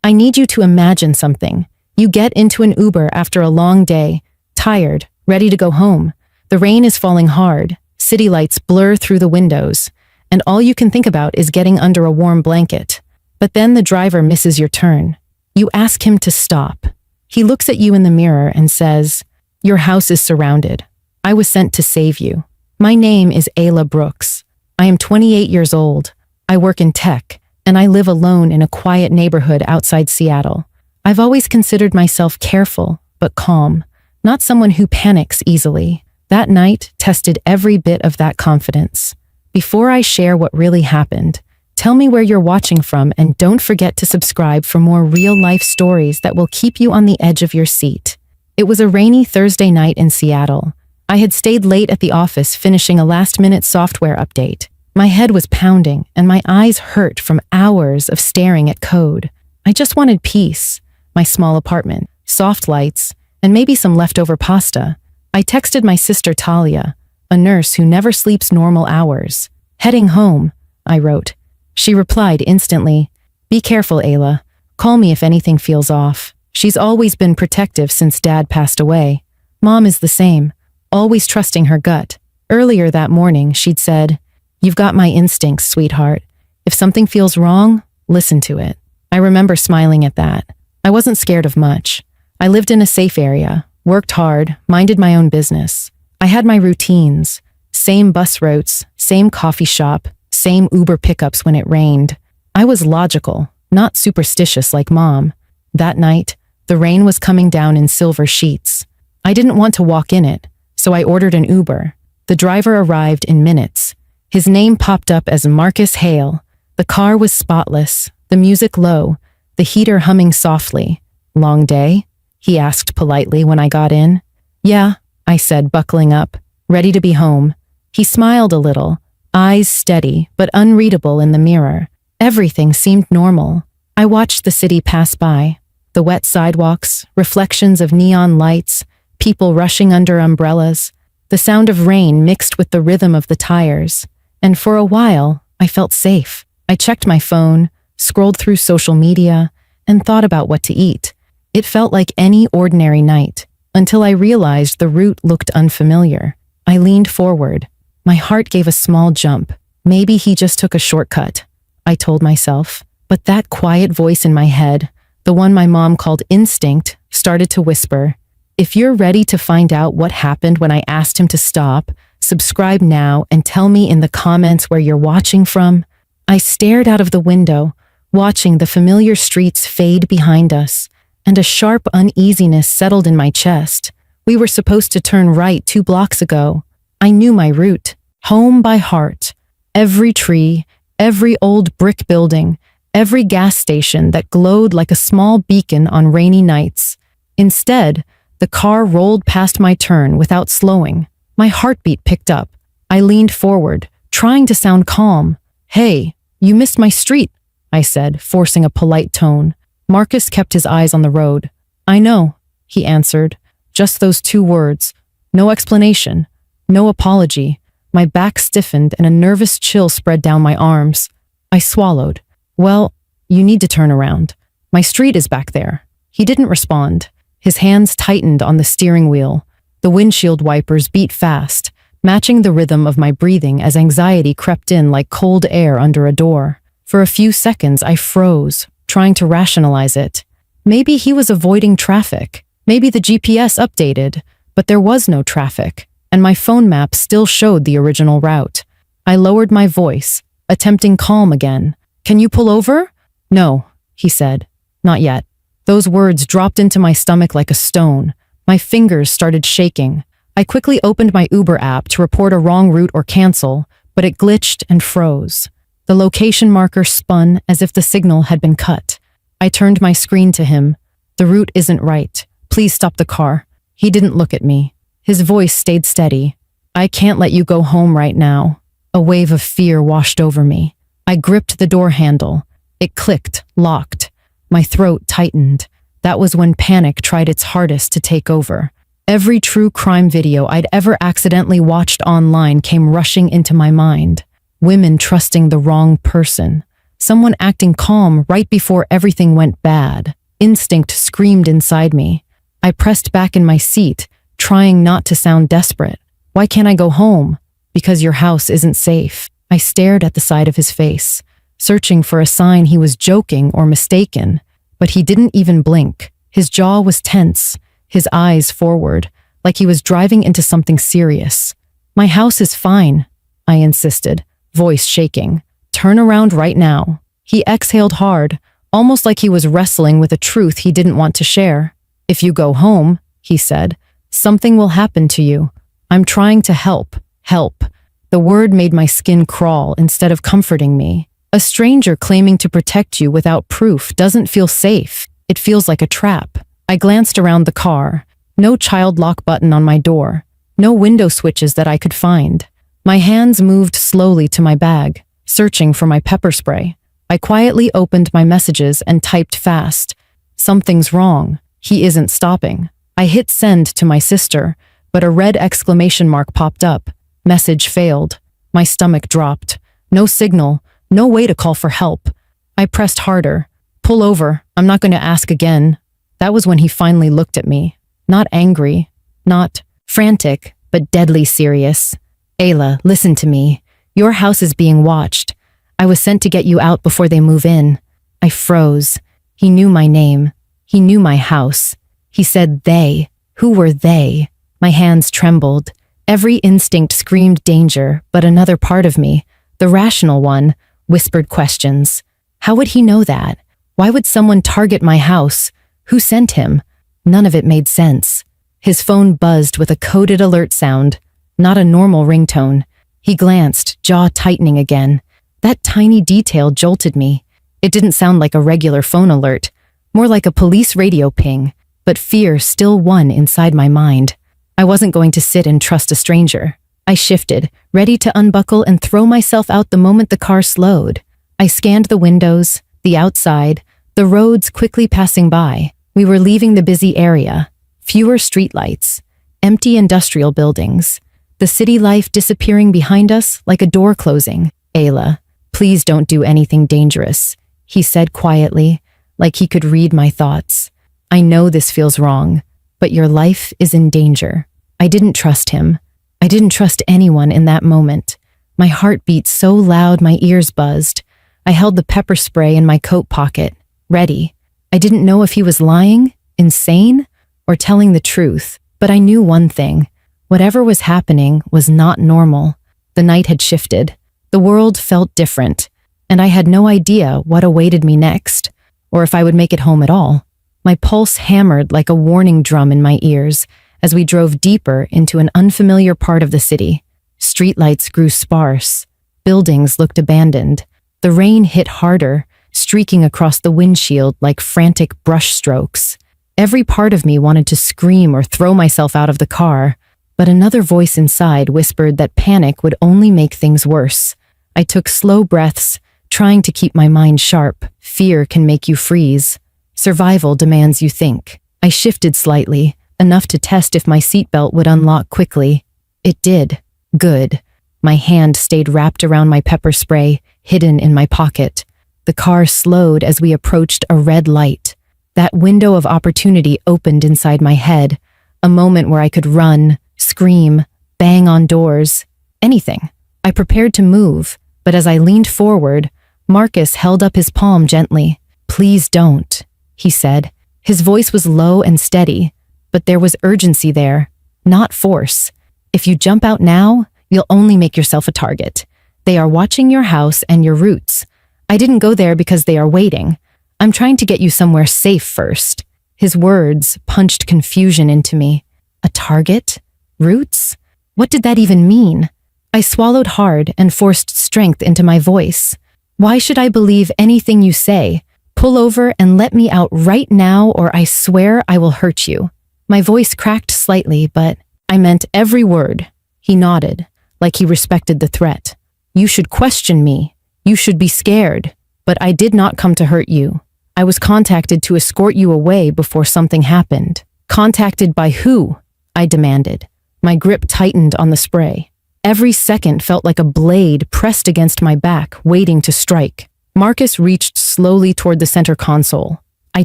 I need you to imagine something. You get into an Uber after a long day, tired, ready to go home. The rain is falling hard, city lights blur through the windows, and all you can think about is getting under a warm blanket. But then the driver misses your turn. You ask him to stop. He looks at you in the mirror and says, "Your house is surrounded. I was sent to save you. My name is Ayla Brooks. I am 28 years old. I work in tech, and I live alone in a quiet neighborhood outside Seattle. I've always considered myself careful, but calm, not someone who panics easily. That night tested every bit of that confidence. Before I share what really happened, tell me where you're watching from and don't forget to subscribe for more real-life stories that will keep you on the edge of your seat." It was a rainy Thursday night in Seattle. I had stayed late at the office finishing a last-minute software update. My head was pounding and my eyes hurt from hours of staring at code. I just wanted peace, my small apartment, soft lights, and maybe some leftover pasta. I texted my sister Talia, a nurse who never sleeps normal hours. "Heading home," I wrote. She replied instantly, "Be careful, Ayla. Call me if anything feels off." She's always been protective since Dad passed away. Mom is the same, always trusting her gut. Earlier that morning, she'd said, "You've got my instincts, sweetheart. If something feels wrong, listen to it." I remember smiling at that. I wasn't scared of much. I lived in a safe area, worked hard, minded my own business. I had my routines, same bus routes, same coffee shop, same Uber pickups when it rained. I was logical, not superstitious like Mom. That night, the rain was coming down in silver sheets. I didn't want to walk in it, so I ordered an Uber. The driver arrived in minutes. His name popped up as Marcus Hale. The car was spotless, the music low, the heater humming softly. "Long day?" he asked politely when I got in. "Yeah," I said, buckling up, ready to be home. He smiled a little, eyes steady but unreadable in the mirror. Everything seemed normal. I watched the city pass by. The wet sidewalks, reflections of neon lights, people rushing under umbrellas. The sound of rain mixed with the rhythm of the tires. And for a while, I felt safe. I checked my phone, scrolled through social media, and thought about what to eat. It felt like any ordinary night, until I realized the route looked unfamiliar. I leaned forward. My heart gave a small jump. Maybe he just took a shortcut, I told myself. But that quiet voice in my head, the one my mom called instinct, started to whisper, "If you're ready to find out what happened when I asked him to stop, subscribe now and tell me in the comments where you're watching from." I stared out of the window, watching the familiar streets fade behind us, and a sharp uneasiness settled in my chest. We were supposed to turn right 2 blocks ago. I knew my route, home by heart. Every tree, every old brick building, every gas station that glowed like a small beacon on rainy nights. Instead, the car rolled past my turn without slowing. My heartbeat picked up. I leaned forward, trying to sound calm. "Hey, you missed my street," I said, forcing a polite tone. Marcus kept his eyes on the road. "I know," he answered. Just those 2 words. No explanation. No apology. My back stiffened and a nervous chill spread down my arms. I swallowed. "Well, you need to turn around. My street is back there." He didn't respond. His hands tightened on the steering wheel. The windshield wipers beat fast, matching the rhythm of my breathing as anxiety crept in like cold air under a door. For a few seconds, I froze, trying to rationalize it. Maybe he was avoiding traffic. Maybe the GPS updated, but there was no traffic, and my phone map still showed the original route. I lowered my voice, attempting calm again. "Can you pull over?" "No," he said. "Not yet." Those words dropped into my stomach like a stone. My fingers started shaking. I quickly opened my Uber app to report a wrong route or cancel, but it glitched and froze. The location marker spun as if the signal had been cut. I turned my screen to him. "The route isn't right. Please stop the car." He didn't look at me. His voice stayed steady. "I can't let you go home right now." A wave of fear washed over me. I gripped the door handle. It clicked, locked. My throat tightened. That was when panic tried its hardest to take over. Every true crime video I'd ever accidentally watched online came rushing into my mind. Women trusting the wrong person. someone acting calm right before everything went bad. Instinct screamed inside me. I pressed back in my seat, trying not to sound desperate. Why can't I go home? Because your house isn't safe. I stared at the side of his face, searching for a sign he was joking or mistaken, but he didn't even blink. His jaw was tense, his eyes forward, like he was driving into something serious. My house is fine, I insisted, voice shaking. Turn around right now. He exhaled hard, almost like he was wrestling with a truth he didn't want to share. If you go home, he said, something will happen to you. I'm trying to help. Help. The word made my skin crawl instead of comforting me. A stranger claiming to protect you without proof doesn't feel safe. It feels like a trap. I glanced around the car. No child lock button on my door. No window switches that I could find. My hands moved slowly to my bag, searching for my pepper spray. I quietly opened my messages and typed fast. Something's wrong. He isn't stopping. I hit send to my sister, but a red exclamation mark popped up. Message failed. My stomach dropped. No signal. No way to call for help. I pressed harder. Pull over. I'm not going to ask again. That was when he finally looked at me. Not angry. Not frantic, but deadly serious. Ayla, listen to me. Your house is being watched. I was sent to get you out before they move in. I froze. He knew my name. He knew my house. He said they. Who were they? My hands trembled. Every instinct screamed danger, but another part of me, the rational one, whispered questions. How would he know that? Why would someone target my house? Who sent him? None of it made sense. His phone buzzed with a coded alert sound, not a normal ringtone. He glanced, jaw tightening again. That tiny detail jolted me. It didn't sound like a regular phone alert, more like a police radio ping, but fear still won inside my mind. I wasn't going to sit and trust a stranger. I shifted, ready to unbuckle and throw myself out the moment the car slowed. I scanned the windows, the outside, the roads quickly passing by. We were leaving the busy area. Fewer streetlights, empty industrial buildings. The city life disappearing behind us like a door closing. Ayla, please don't do anything dangerous, he said quietly, like he could read my thoughts. I know this feels wrong, but your life is in danger. I didn't trust him. I didn't trust anyone in that moment. My heart beat so loud my ears buzzed. I held the pepper spray in my coat pocket, ready. I didn't know if he was lying, insane, or telling the truth, but I knew one thing. Whatever was happening was not normal. The night had shifted. The world felt different, and I had no idea what awaited me next, or if I would make it home at all. My pulse hammered like a warning drum in my ears as we drove deeper into an unfamiliar part of the city. Streetlights grew sparse. Buildings looked abandoned. The rain hit harder, streaking across the windshield like frantic brush strokes. Every part of me wanted to scream or throw myself out of the car, but another voice inside whispered that panic would only make things worse. I took slow breaths, trying to keep my mind sharp. Fear can make you freeze. Survival demands you think. I shifted slightly, enough to test if my seatbelt would unlock quickly. It did. Good. My hand stayed wrapped around my pepper spray, hidden in my pocket. The car slowed as we approached a red light. That window of opportunity opened inside my head, a moment where I could run, scream, bang on doors, anything. I prepared to move, but as I leaned forward, Marcus held up his palm gently. Please don't, he said. His voice was low and steady, but there was urgency there, not force. If you jump out now, you'll only make yourself a target. They are watching your house and your roots. I didn't go there because they are waiting. I'm trying to get you somewhere safe first. His words punched confusion into me. A target? Roots? What did that even mean? I swallowed hard and forced strength into my voice. Why should I believe anything you say? Pull over and let me out right now, or I swear I will hurt you. My voice cracked slightly, but I meant every word. He nodded, like he respected the threat. You should question me. You should be scared. But I did not come to hurt you. I was contacted to escort you away before something happened. Contacted by who? I demanded. My grip tightened on the spray. Every second felt like a blade pressed against my back, waiting to strike. Marcus reached slowly toward the center console. I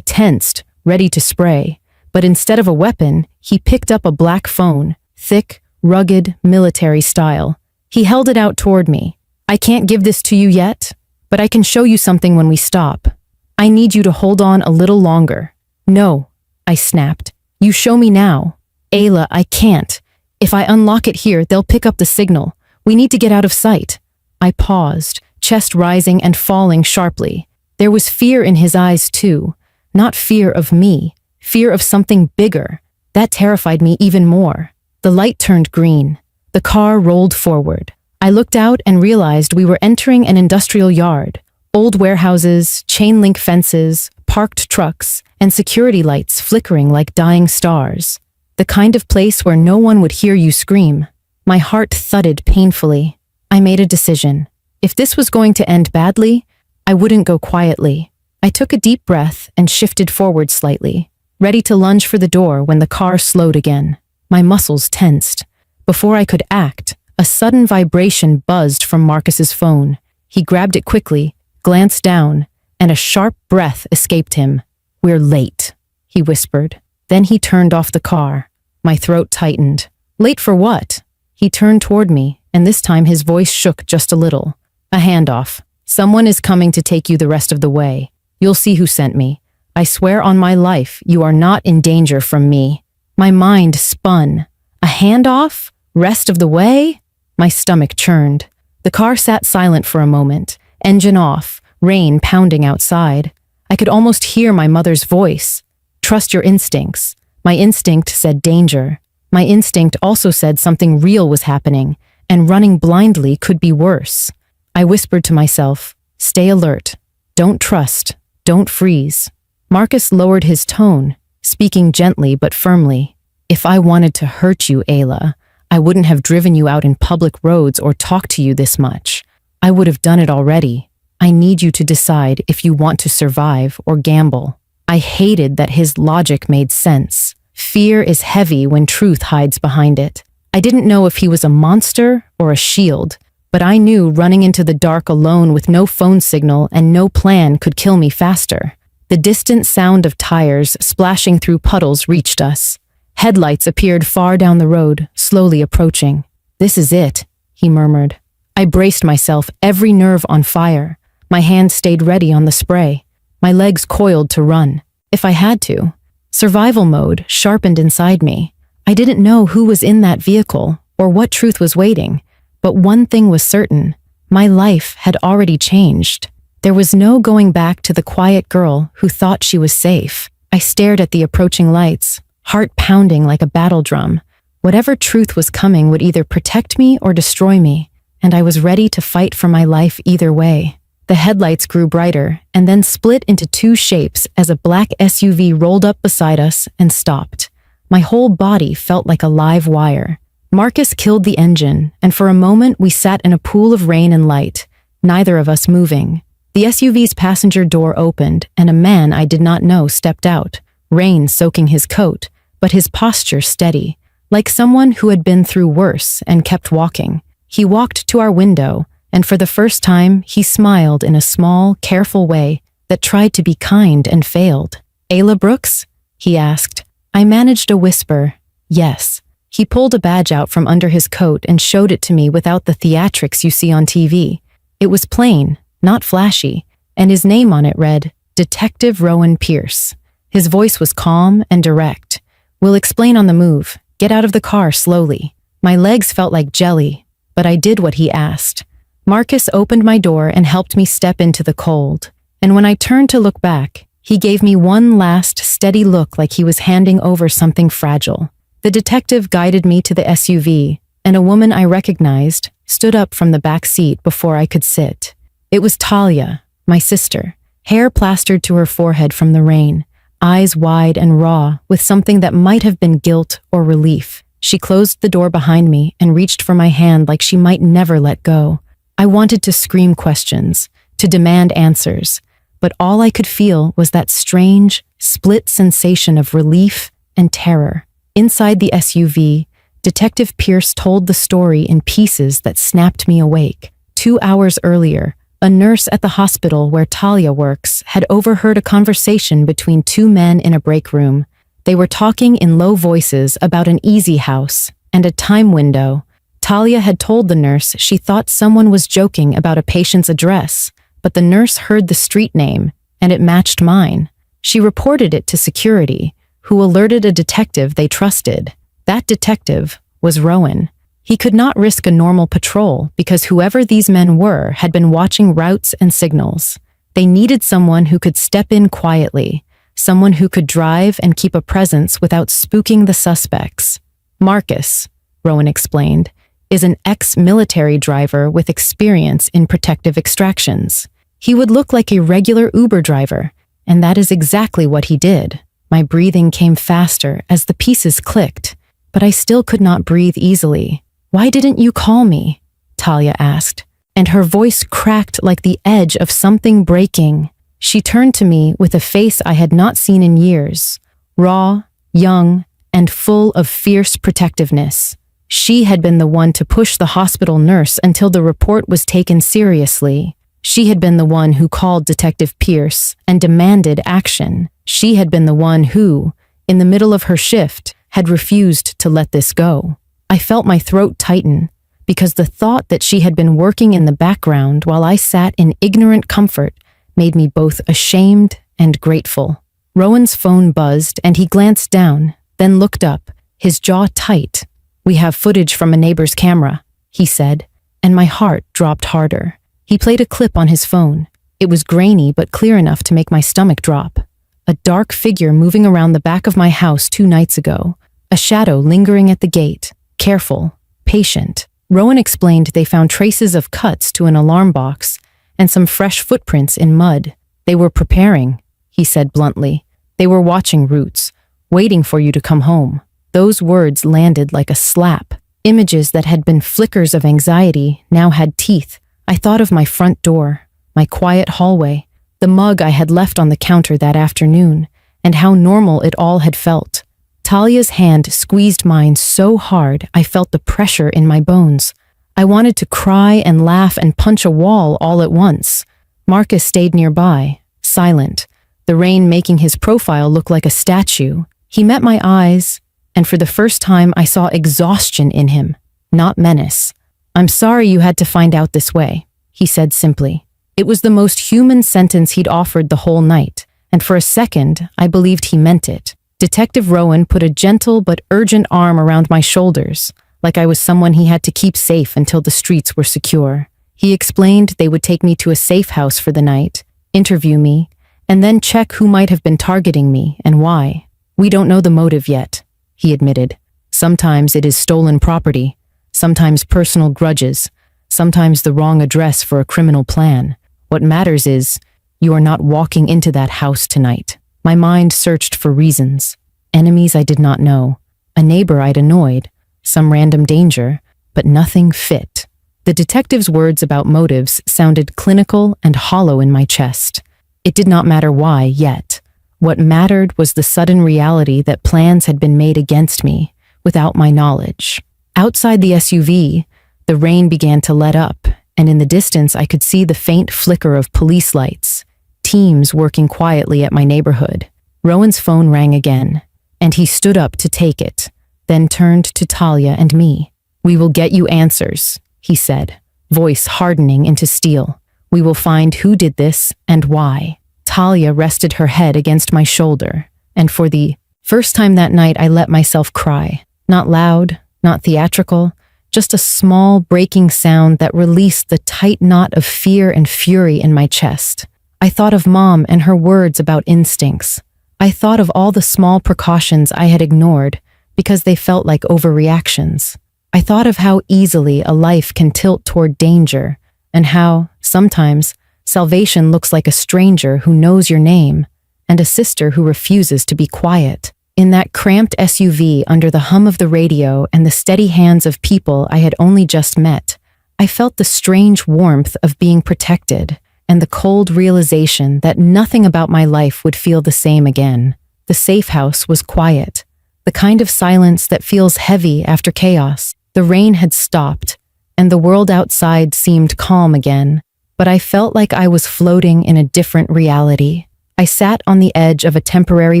tensed, ready to spray, but instead of a weapon, he picked up a black phone, thick, rugged, military style. He held it out toward me. I can't give this to you yet, but I can show you something when we stop. I need you to hold on a little longer. No, I snapped. You show me now. Ayla, I can't. If I unlock it here, they'll pick up the signal. We need to get out of sight. I paused, chest rising and falling sharply. There was fear in his eyes too. Not fear of me, fear of something bigger. That terrified me even more. The light turned green. The car rolled forward. I looked out and realized we were entering an industrial yard. Old warehouses, chain-link fences, parked trucks, and security lights flickering like dying stars. The kind of place where no one would hear you scream. My heart thudded painfully. I made a decision. If this was going to end badly, I wouldn't go quietly. I took a deep breath and shifted forward slightly, ready to lunge for the door when the car slowed again. My muscles tensed. Before I could act, a sudden vibration buzzed from Marcus's phone. He grabbed it quickly, glanced down, and a sharp breath escaped him. "We're late," he whispered. Then he turned off the car. My throat tightened. Late for what? He turned toward me, and this time his voice shook just a little. "A handoff. Someone is coming to take you the rest of the way. You'll see who sent me. I swear on my life, you are not in danger from me." My mind spun. A handoff? Rest of the way? My stomach churned. The car sat silent for a moment, engine off, rain pounding outside. I could almost hear my mother's voice. "Trust your instincts." My instinct said danger. My instinct also said something real was happening, and running blindly could be worse. I whispered to myself, "Stay alert. Don't trust. Don't freeze." Marcus lowered his tone, speaking gently but firmly. "If I wanted to hurt you, Ayla, I wouldn't have driven you out in public roads or talked to you this much. I would have done it already. I need you to decide if you want to survive or gamble." I hated that his logic made sense. Fear is heavy when truth hides behind it. I didn't know if he was a monster or a shield, but I knew running into the dark alone with no phone signal and no plan could kill me faster. The distant sound of tires splashing through puddles reached us. Headlights appeared far down the road, slowly approaching. "This is it," he murmured. I braced myself, every nerve on fire. My hand stayed ready on the spray. My legs coiled to run, if I had to. Survival mode sharpened inside me. I didn't know who was in that vehicle or what truth was waiting, but one thing was certain. My life had already changed. There was no going back to the quiet girl who thought she was safe. I stared at the approaching lights, heart pounding like a battle drum. Whatever truth was coming would either protect me or destroy me, and I was ready to fight for my life either way. The headlights grew brighter and then split into two shapes as a black SUV rolled up beside us and stopped. My whole body felt like a live wire. Marcus killed the engine, and for a moment we sat in a pool of rain and light, neither of us moving. The SUV's passenger door opened, and a man I did not know stepped out, rain soaking his coat, but his posture steady, like someone who had been through worse and kept walking. He walked to our window, and for the first time, he smiled in a small, careful way that tried to be kind and failed. "Ayla Brooks?" he asked. I managed a whisper, "Yes." He pulled a badge out from under his coat and showed it to me without the theatrics you see on TV. It was plain, not flashy, and his name on it read, Detective Rowan Pierce. His voice was calm and direct. "We'll explain on the move. Get out of the car slowly." My legs felt like jelly, but I did what he asked. Marcus opened my door and helped me step into the cold. And when I turned to look back, he gave me one last steady look like he was handing over something fragile. The detective guided me to the SUV, and a woman I recognized stood up from the back seat before I could sit. It was Talia, my sister, hair plastered to her forehead from the rain, eyes wide and raw with something that might have been guilt or relief. She closed the door behind me and reached for my hand like she might never let go. I wanted to scream questions, to demand answers, but all I could feel was that strange, split sensation of relief and terror. Inside the SUV, Detective Pierce told the story in pieces that snapped me awake. 2 hours earlier, A nurse at the hospital where Talia works had overheard a conversation between two men in a break room. They were talking in low voices about an easy house and a time window. Talia had told the nurse she thought someone was joking about a patient's address, but the nurse heard the street name, and it matched mine. She reported it to security, who alerted a detective they trusted. That detective was Rowan. He could not risk a normal patrol because whoever these men were had been watching routes and signals. They needed someone who could step in quietly, someone who could drive and keep a presence without spooking the suspects. Marcus, Rowan explained, is an ex-military driver with experience in protective extractions. He would look like a regular Uber driver, and that is exactly what he did. My breathing came faster as the pieces clicked, but I still could not breathe easily. "Why didn't you call me?" Talia asked, and her voice cracked like the edge of something breaking. She turned to me with a face I had not seen in years, raw, young, and full of fierce protectiveness. She had been the one to push the hospital nurse until the report was taken seriously. She had been the one who called Detective Pierce and demanded action. She had been the one who, in the middle of her shift, had refused to let this go. I felt my throat tighten, because the thought that she had been working in the background while I sat in ignorant comfort made me both ashamed and grateful. Rowan's phone buzzed and he glanced down, then looked up, his jaw tight. "We have footage from a neighbor's camera," he said, and my heart dropped harder. He played a clip on his phone. It was grainy but clear enough to make my stomach drop. A dark figure moving around the back of my house 2 nights ago, a shadow lingering at the gate. Careful, patient. Rowan explained they found traces of cuts to an alarm box and some fresh footprints in mud. "They were preparing," he said bluntly. "They were watching routes, waiting for you to come home." Those words landed like a slap. Images that had been flickers of anxiety now had teeth. I thought of my front door, my quiet hallway, the mug I had left on the counter that afternoon, and how normal it all had felt. Talia's hand squeezed mine so hard I felt the pressure in my bones. I wanted to cry and laugh and punch a wall all at once. Marcus stayed nearby, silent, the rain making his profile look like a statue. He met my eyes, and for the first time I saw exhaustion in him, not menace. "I'm sorry you had to find out this way," he said simply. It was the most human sentence he'd offered the whole night, and for a second I believed he meant it. Detective Rowan put a gentle but urgent arm around my shoulders, like I was someone he had to keep safe until the streets were secure. He explained they would take me to a safe house for the night, interview me, and then check who might have been targeting me and why. "We don't know the motive yet," he admitted. "Sometimes it is stolen property, sometimes personal grudges, sometimes the wrong address for a criminal plan. What matters is, you are not walking into that house tonight." My mind searched for reasons. Enemies I did not know, a neighbor I'd annoyed, some random danger, but nothing fit. The detective's words about motives sounded clinical and hollow in my chest. It did not matter why yet. What mattered was the sudden reality that plans had been made against me, without my knowledge. Outside the SUV, the rain began to let up, and in the distance I could see the faint flicker of police lights. Teams working quietly at my neighborhood. Rowan's phone rang again, and he stood up to take it, then turned to Talia and me. "We will get you answers," he said, voice hardening into steel. "We will find who did this and why." Talia rested her head against my shoulder, and for the first time that night I let myself cry. Not loud, not theatrical, just a small breaking sound that released the tight knot of fear and fury in my chest. I thought of Mom and her words about instincts. I thought of all the small precautions I had ignored because they felt like overreactions. I thought of how easily a life can tilt toward danger, and how, sometimes, salvation looks like a stranger who knows your name and a sister who refuses to be quiet. In that cramped SUV under the hum of the radio and the steady hands of people I had only just met, I felt the strange warmth of being protected and the cold realization that nothing about my life would feel the same again. The safe house was quiet, the kind of silence that feels heavy after chaos. The rain had stopped, and the world outside seemed calm again, but I felt like I was floating in a different reality. I sat on the edge of a temporary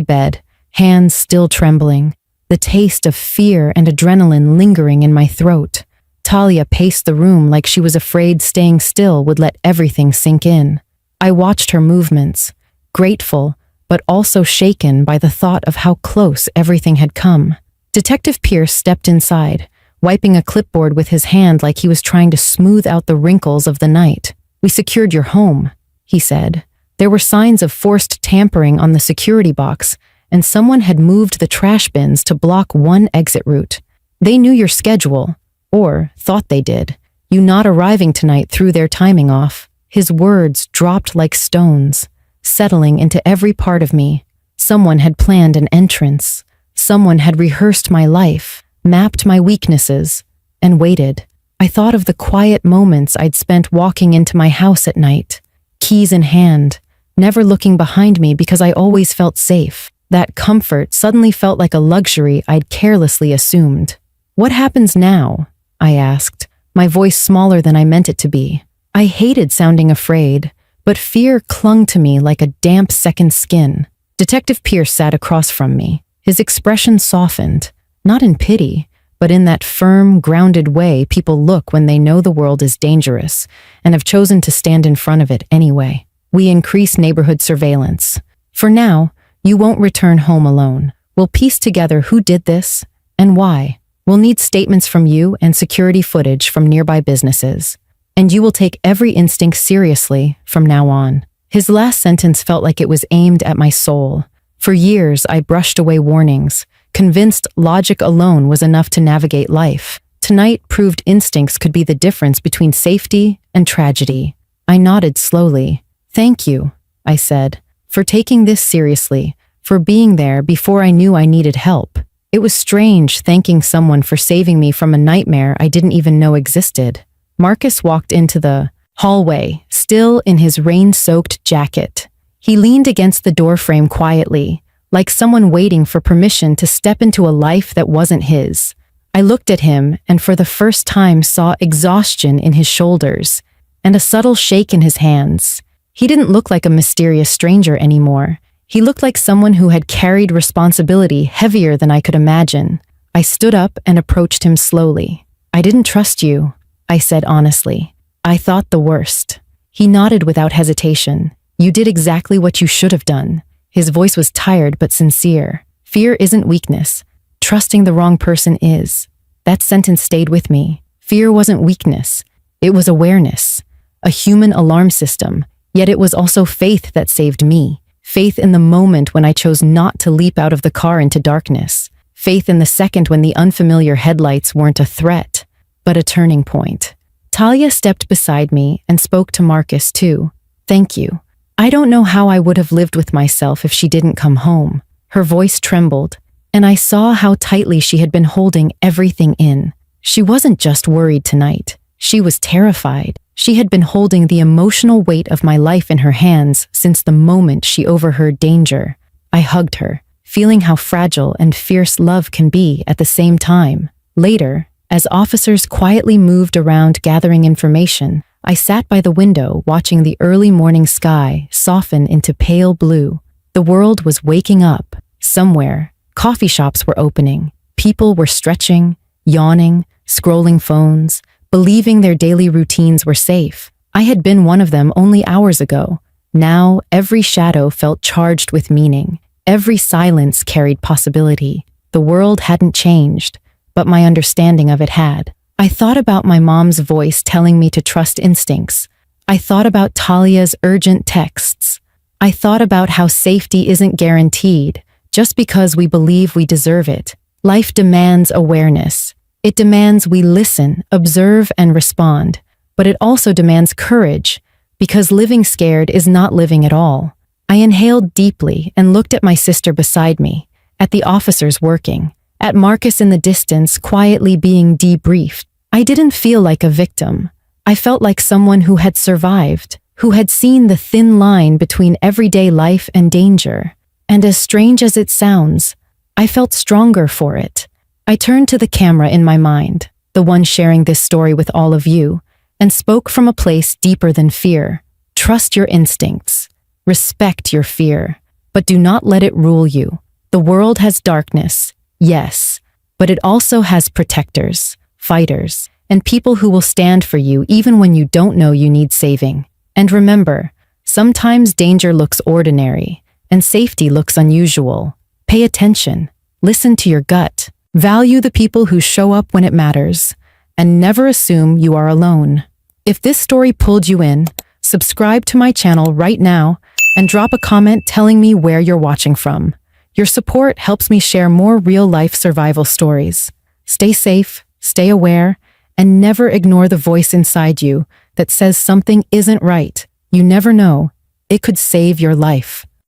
bed, hands still trembling, the taste of fear and adrenaline lingering in my throat. Talia paced the room like she was afraid staying still would let everything sink in. I watched her movements, grateful, but also shaken by the thought of how close everything had come. Detective Pierce stepped inside, wiping a clipboard with his hand like he was trying to smooth out the wrinkles of the night. "We secured your home," he said. There were signs of forced tampering on the security box, and someone had moved the trash bins to block one exit route. "They knew your schedule, or thought they did. You not arriving tonight threw their timing off." His words dropped like stones, settling into every part of me. Someone had planned an entrance. Someone had rehearsed my life, mapped my weaknesses, and waited. I thought of the quiet moments I'd spent walking into my house at night, keys in hand, never looking behind me because I always felt safe. That comfort suddenly felt like a luxury I'd carelessly assumed. "What happens now?" I asked, my voice smaller than I meant it to be. I hated sounding afraid, but fear clung to me like a damp second skin. Detective Pierce sat across from me. His expression softened, not in pity, but in that firm, grounded way people look when they know the world is dangerous and have chosen to stand in front of it anyway. "We increase neighborhood surveillance. For now, you won't return home alone. We'll piece together who did this and why. We'll need statements from you and security footage from nearby businesses. And you will take every instinct seriously from now on." His last sentence felt like it was aimed at my soul. For years, I brushed away warnings, convinced logic alone was enough to navigate life. Tonight proved instincts could be the difference between safety and tragedy. I nodded slowly. "Thank you," I said, "for taking this seriously, for being there before I knew I needed help." It was strange thanking someone for saving me from a nightmare I didn't even know existed. Marcus walked into the hallway, still in his rain-soaked jacket. He leaned against the doorframe quietly, like someone waiting for permission to step into a life that wasn't his. I looked at him and for the first time saw exhaustion in his shoulders and a subtle shake in his hands. He didn't look like a mysterious stranger anymore. He looked like someone who had carried responsibility heavier than I could imagine. I stood up and approached him slowly. "I didn't trust you," I said honestly. "I thought the worst." He nodded without hesitation. "You did exactly what you should have done." His voice was tired but sincere. "Fear isn't weakness. Trusting the wrong person is." That sentence stayed with me. Fear wasn't weakness. It was awareness, a human alarm system, yet it was also faith that saved me. Faith in the moment when I chose not to leap out of the car into darkness. Faith in the second when the unfamiliar headlights weren't a threat, but a turning point. Talia stepped beside me and spoke to Marcus too. "Thank you. I don't know how I would have lived with myself if she didn't come home." Her voice trembled, and I saw how tightly she had been holding everything in. She wasn't just worried tonight. She was terrified. She had been holding the emotional weight of my life in her hands since the moment she overheard danger. I hugged her, feeling how fragile and fierce love can be at the same time. Later, as officers quietly moved around gathering information, I sat by the window watching the early morning sky soften into pale blue. The world was waking up. Somewhere, coffee shops were opening. People were stretching, yawning, scrolling phones, believing their daily routines were safe. I had been one of them only hours ago. Now, every shadow felt charged with meaning. Every silence carried possibility. The world hadn't changed, but my understanding of it had. I thought about my mom's voice telling me to trust instincts. I thought about Talia's urgent texts. I thought about how safety isn't guaranteed just because we believe we deserve it. Life demands awareness. It demands we listen, observe, and respond. But it also demands courage, because living scared is not living at all. I inhaled deeply and looked at my sister beside me, at the officers working, at Marcus in the distance quietly being debriefed. I didn't feel like a victim. I felt like someone who had survived, who had seen the thin line between everyday life and danger. And as strange as it sounds, I felt stronger for it. I turned to the camera in my mind, the one sharing this story with all of you, and spoke from a place deeper than fear. Trust your instincts. Respect your fear. But do not let it rule you. The world has darkness, yes, but it also has protectors, fighters, and people who will stand for you even when you don't know you need saving. And remember, sometimes danger looks ordinary, and safety looks unusual. Pay attention. Listen to your gut. Value the people who show up when it matters, and never assume you are alone. If this story pulled you in, subscribe to my channel right now and drop a comment telling me where you're watching from. Your support helps me share more real-life survival stories. Stay safe, stay aware, and never ignore the voice inside you that says something isn't right. You never know. It could save your life.